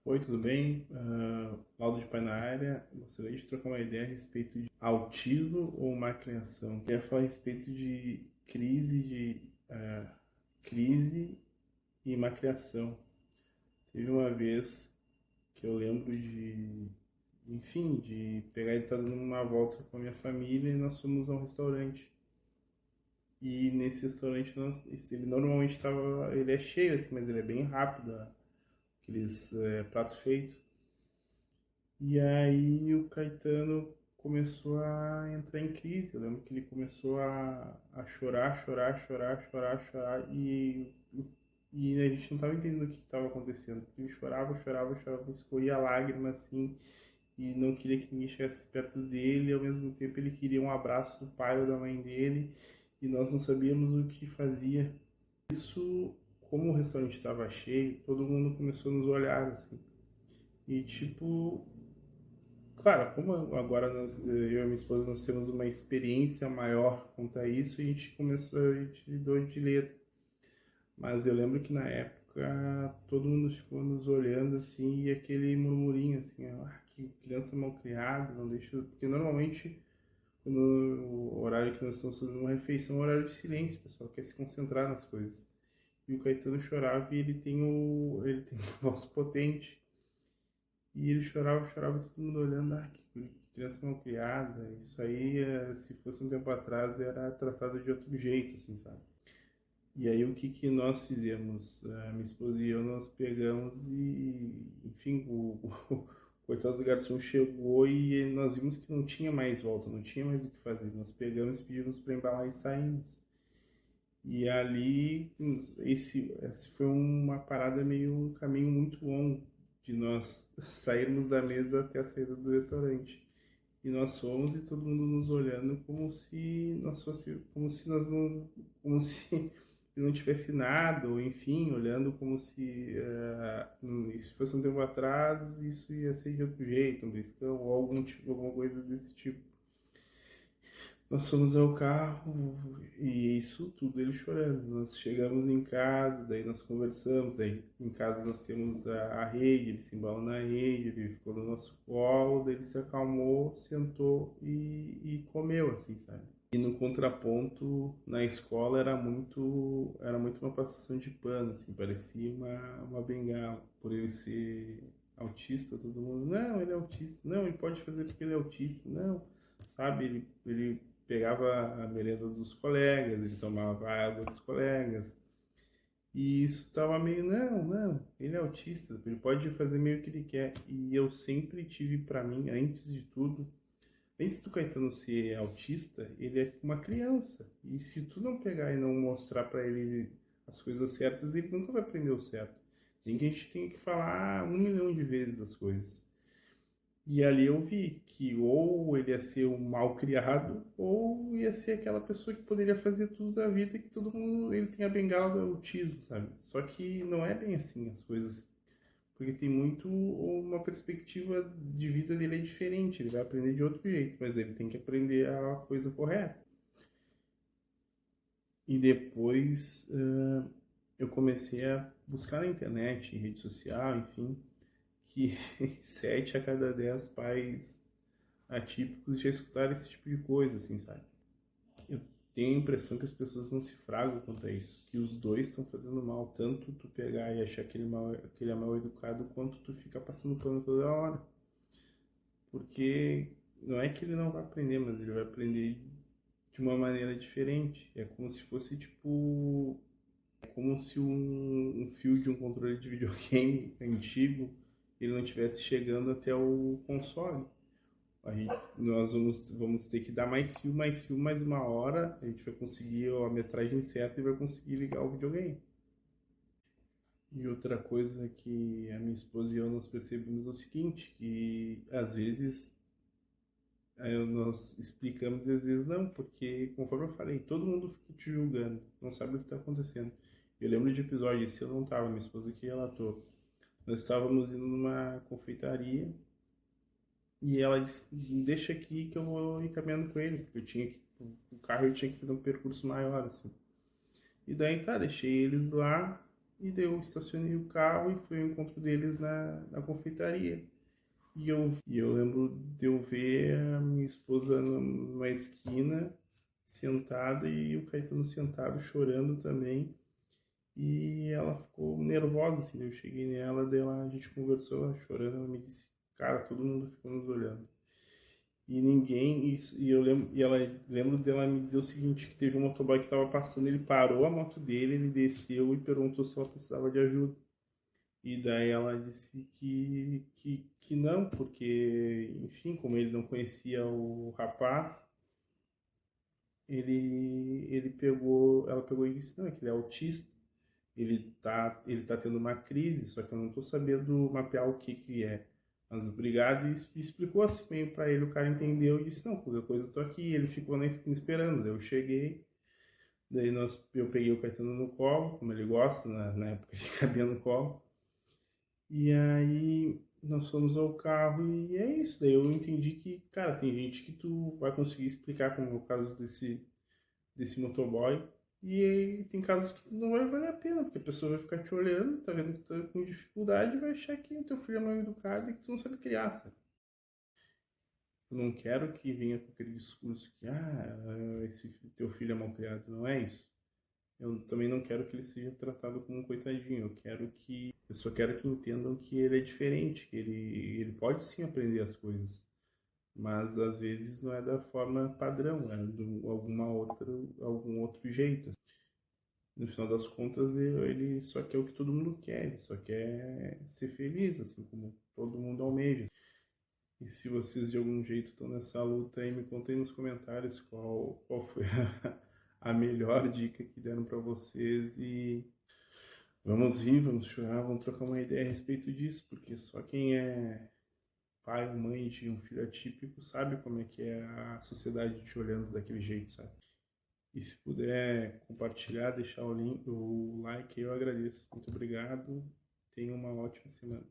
Oi, tudo bem? Laudo de Pai na área. Gostaria de trocar uma ideia a respeito de autismo ou má criação. Queria falar a respeito de crise e má criação. Teve uma vez que eu lembro de pegar e estar dando uma volta com a minha família e nós fomos a um restaurante. E nesse restaurante, ele normalmente ele é cheio assim, mas ele é bem rápido, aqueles prato feito. E aí o Caetano começou a entrar em crise. Eu lembro que ele começou a chorar, e a gente não estava entendendo o que estava acontecendo. Ele chorava, escorria lágrima assim, e não queria que ninguém chegasse perto dele. E ao mesmo tempo ele queria um abraço do pai ou da mãe dele, e nós não sabíamos o que fazia. Isso, como o restaurante estava cheio, todo mundo começou a nos olhar assim. E tipo, claro, como agora eu e minha esposa nós temos uma experiência maior quanto a isso, a gente lidou de letra. Mas eu lembro que na época todo mundo ficou nos olhando assim, e aquele murmurinho assim, que criança mal criada, não deixa. Porque normalmente o horário que nós estamos fazendo uma refeição é um horário de silêncio, o pessoal quer se concentrar nas coisas. E o Caetano chorava, e ele tem uma voz potente. E ele chorava, todo mundo olhando, que criança mal criada. Isso aí, se fosse um tempo atrás, era tratado de outro jeito, assim, sabe? E aí o que que nós fizemos? Minha esposa e eu, nós pegamos enfim, o coitado do garçom chegou e nós vimos que não tinha mais volta, não tinha mais o que fazer. Nós pegamos e pedimos para embalar e saímos. E ali, esse foi uma parada meio, um caminho muito longo de nós sairmos da mesa até a saída do restaurante. E nós fomos, e todo mundo nos olhando como se nós fosse, como se nós não, como se não tivesse nada, ou enfim, olhando como se isso fosse um tempo atrás, isso ia ser de outro jeito, um beliscão, ou alguma coisa desse tipo. Nós fomos ao carro, e isso tudo ele chorando. Nós chegamos em casa, daí nós conversamos, daí em casa nós temos a rede, ele se embalou na rede, ele ficou no nosso colo, daí ele se acalmou, sentou e comeu, assim, sabe? E no contraponto, na escola era muito uma passação de pano, assim, parecia uma bengala. Por ele ser autista, todo mundo, não, ele é autista, não, ele pode fazer porque ele é autista, não, sabe? Ele pegava a merenda dos colegas, ele tomava a água dos colegas. E isso tava meio, não, ele é autista, ele pode fazer meio o que ele quer. E eu sempre tive para mim, antes de tudo, antes do Caetano ser autista, ele é uma criança. E se tu não pegar e não mostrar para ele as coisas certas, ele nunca vai aprender o certo. Nem que a gente tenha que falar 1 milhão de vezes as coisas. E ali eu vi que ou ele ia ser um mal criado, ou ia ser aquela pessoa que poderia fazer tudo da vida, que todo mundo, ele tem a bengala do autismo, sabe? Só que não é bem assim as coisas, porque tem muito, uma perspectiva de vida dele é diferente, ele vai aprender de outro jeito, mas ele tem que aprender a coisa correta. E depois eu comecei a buscar na internet, em rede social, enfim, que 7 a cada 10 pais atípicos já escutaram esse tipo de coisa, assim, sabe? Eu tenho a impressão que as pessoas não se fragam quanto a isso, que os dois estão fazendo mal, tanto tu pegar e achar que ele é mal educado, quanto tu ficar passando pano toda hora. Porque não é que ele não vai aprender, mas ele vai aprender de uma maneira diferente. É como se fosse tipo. É como se um fio de um controle de videogame antigo ele não estivesse chegando até o console. Nós vamos ter que dar mais fio, mais 1 hora, a gente vai conseguir a metragem certa e vai conseguir ligar o videogame. E outra coisa que a minha esposa e eu nós percebemos é o seguinte, que às vezes nós explicamos e às vezes não, porque conforme eu falei, todo mundo fica te julgando, não sabe o que está acontecendo. Eu lembro de episódio, esse eu não estava, minha esposa que relatou. Nós estávamos indo numa confeitaria e ela disse, deixa aqui que eu vou ir caminhando com ele, porque o carro eu tinha que fazer um percurso maior, assim. E daí, tá, deixei eles lá, e daí eu estacionei o carro e fui ao encontro deles na confeitaria. E eu lembro de eu ver a minha esposa numa esquina, sentada, e o Caetano sentado, chorando também. E ela ficou nervosa, assim, eu cheguei nela, daí a gente conversou, ela chorando, ela me disse, cara, todo mundo ficou nos olhando. E ninguém, isso, e eu lembro, e ela lembro dela me dizer o seguinte, que teve um motoboy que estava passando, ele parou a moto dele, ele desceu e perguntou se ela precisava de ajuda. E daí ela disse que não, porque, enfim, como ele não conhecia o rapaz, ela pegou e disse, não, é que ele é autista, ele tá tendo uma crise, só que eu não tô sabendo mapear o que que é. Mas obrigado, e explicou assim meio pra ele, o cara entendeu e disse, não, qualquer coisa eu tô aqui. Ele ficou na esquina esperando, daí eu cheguei, eu peguei o Caetano no colo, como ele gosta, na época de cabia no colo, e aí nós fomos ao carro e é isso. Daí eu entendi que, cara, tem gente que tu vai conseguir explicar, como é o caso desse motoboy. E aí, tem casos que não vai valer a pena, porque a pessoa vai ficar te olhando, tá vendo que tu tá com dificuldade e vai achar que o teu filho é mal educado e que tu não sabe criar, sabe? Eu não quero que venha com aquele discurso que, esse teu filho é mal criado. Não é isso. Eu também não quero que ele seja tratado como um coitadinho. Eu só quero que entendam que ele é diferente, que ele pode sim aprender as coisas, mas às vezes não é da forma padrão, é de algum outro jeito. No final das contas, ele só quer o que todo mundo quer, ele só quer ser feliz, assim como todo mundo almeja. E se vocês de algum jeito estão nessa luta aí, me contem nos comentários qual foi a melhor dica que deram para vocês, e vamos rir, vamos chorar, vamos trocar uma ideia a respeito disso, porque só quem é pai ou mãe de um filho atípico sabe como é que é a sociedade te olhando daquele jeito, sabe? E se puder compartilhar, deixar o link, o like, eu agradeço. Muito obrigado. Tenha uma ótima semana.